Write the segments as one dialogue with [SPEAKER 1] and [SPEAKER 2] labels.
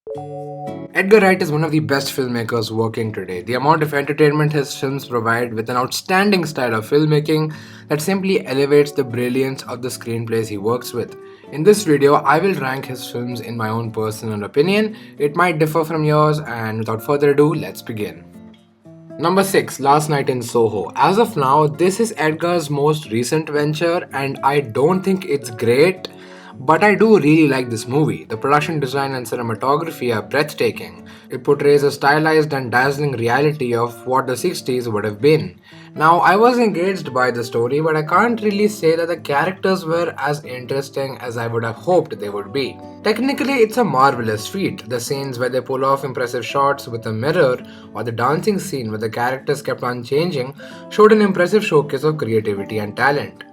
[SPEAKER 1] Edgar Wright is one of the best filmmakers working today. The amount of entertainment his films provide with an outstanding style of filmmaking that simply elevates the brilliance of the screenplays he works with. In this video, I will rank his films in my own personal opinion. It might differ from yours, and without further ado, let's begin. Number 6, Last Night in Soho. As of now, this is Edgar's most recent venture, and I don't think it's great, but I do really like this movie. The production design and cinematography are breathtaking. It portrays a stylized and dazzling reality of what the 60s would have been. Now, I was engaged by the story, but I can't really say that the characters were as interesting as I would have hoped they would be. Technically, it's a marvelous feat. The scenes where they pull off impressive shots with a mirror, or the dancing scene where the characters kept on changing, showed an impressive showcase of creativity and talent.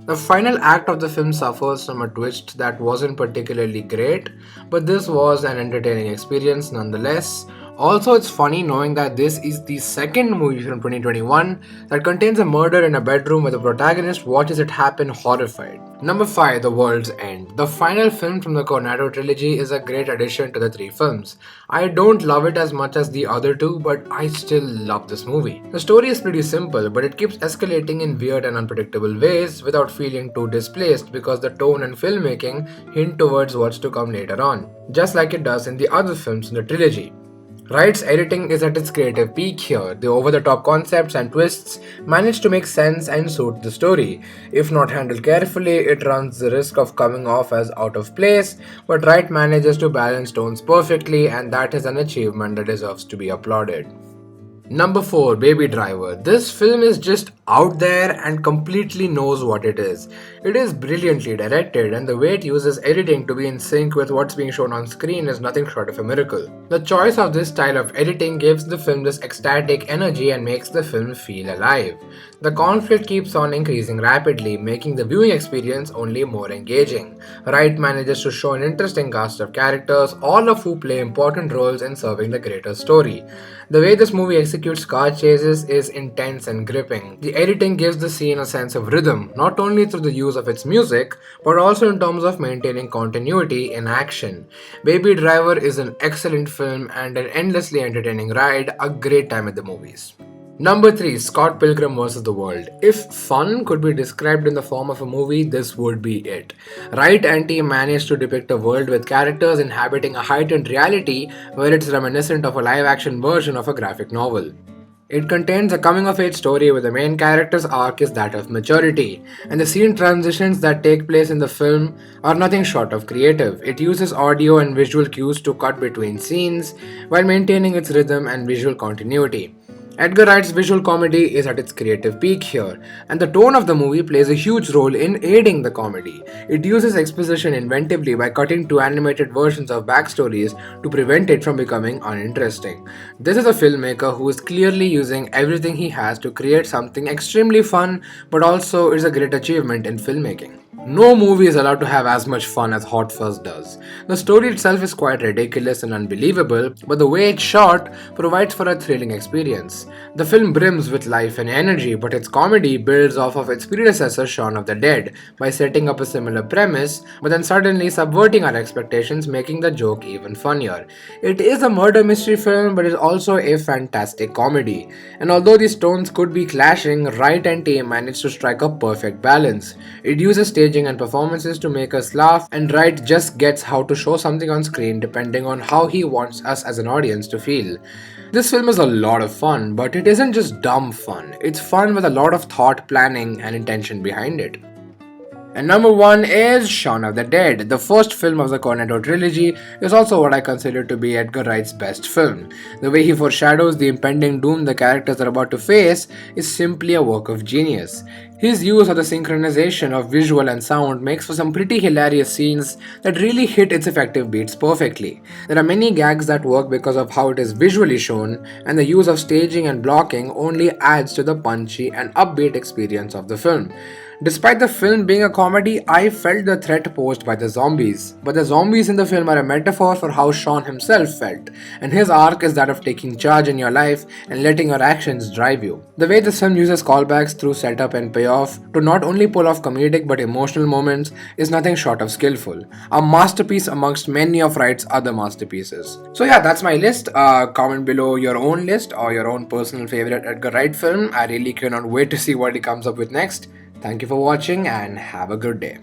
[SPEAKER 1] The final act of the film suffers from a twist that wasn't particularly great, but this was an entertaining experience nonetheless. Also, it's funny knowing that this is the second movie from 2021 that contains a murder in a bedroom where the protagonist watches it happen horrified. Number 5, The World's End. The final film from the Cornetto trilogy is a great addition to the three films. I don't love it as much as the other two, but I still love this movie. The story is pretty simple, but it keeps escalating in weird and unpredictable ways without feeling too displaced because the tone and filmmaking hint towards what's to come later on, just like it does in the other films in the trilogy. Wright's editing is at its creative peak here. The over-the-top concepts and twists manage to make sense and suit the story. If not handled carefully, it runs the risk of coming off as out of place, but Wright manages to balance tones perfectly, and that is an achievement that deserves to be applauded. Number 4, Baby Driver. This film is just out there and completely knows what it is. It is brilliantly directed, and the way it uses editing to be in sync with what's being shown on screen is nothing short of a miracle. The choice of this style of editing gives the film this ecstatic energy and makes the film feel alive. The conflict keeps on increasing rapidly, making the viewing experience only more engaging. Wright manages to show an interesting cast of characters, all of who play important roles in serving the greater story. The way this movie executes car chases is intense and gripping. The editing gives the scene a sense of rhythm, not only through the use of its music, but also in terms of maintaining continuity in action. Baby Driver is an excellent film and an endlessly entertaining ride, a great time at the movies. Number 3, Scott Pilgrim vs. the World. If fun could be described in the form of a movie, this would be it. Wright and team managed to depict a world with characters inhabiting a heightened reality where it's reminiscent of a live-action version of a graphic novel. It contains a coming-of-age story where the main character's arc is that of maturity, and the scene transitions that take place in the film are nothing short of creative. It uses audio and visual cues to cut between scenes while maintaining its rhythm and visual continuity. Edgar Wright's visual comedy is at its creative peak here, and the tone of the movie plays a huge role in aiding the comedy. It uses exposition inventively by cutting to animated versions of backstories to prevent it from becoming uninteresting. This is a filmmaker who is clearly using everything he has to create something extremely fun, but also is a great achievement in filmmaking. No movie is allowed to have as much fun as Hot Fuzz does. The story itself is quite ridiculous and unbelievable, but the way it's shot provides for a thrilling experience. The film brims with life and energy, but its comedy builds off of its predecessor Shaun of the Dead by setting up a similar premise, but then suddenly subverting our expectations, making the joke even funnier. It is a murder mystery film, but it's also a fantastic comedy. And although these tones could be clashing, Wright and team managed to strike a perfect balance. It uses staging and performances to make us laugh, and Wright just gets how to show something on screen depending on how he wants us as an audience to feel. This film is a lot of fun, but it isn't just dumb fun. It's fun with a lot of thought, planning, and intention behind it. And number 1 is Shaun of the Dead. The first film of the Cornetto trilogy is also what I consider to be Edgar Wright's best film. The way he foreshadows the impending doom the characters are about to face is simply a work of genius. His use of the synchronization of visual and sound makes for some pretty hilarious scenes that really hit its effective beats perfectly. There are many gags that work because of how it is visually shown, and the use of staging and blocking only adds to the punchy and upbeat experience of the film. Despite the film being a comedy, I felt the threat posed by the zombies. But the zombies in the film are a metaphor for how Sean himself felt, and his arc is that of taking charge in your life and letting your actions drive you. The way this film uses callbacks through setup and payoff to not only pull off comedic but emotional moments is nothing short of skillful. A masterpiece amongst many of Wright's other masterpieces. So yeah, that's my list. Comment below your own list or your own personal favorite Edgar Wright film. I really cannot wait to see what he comes up with next. Thank you for watching and have a good day.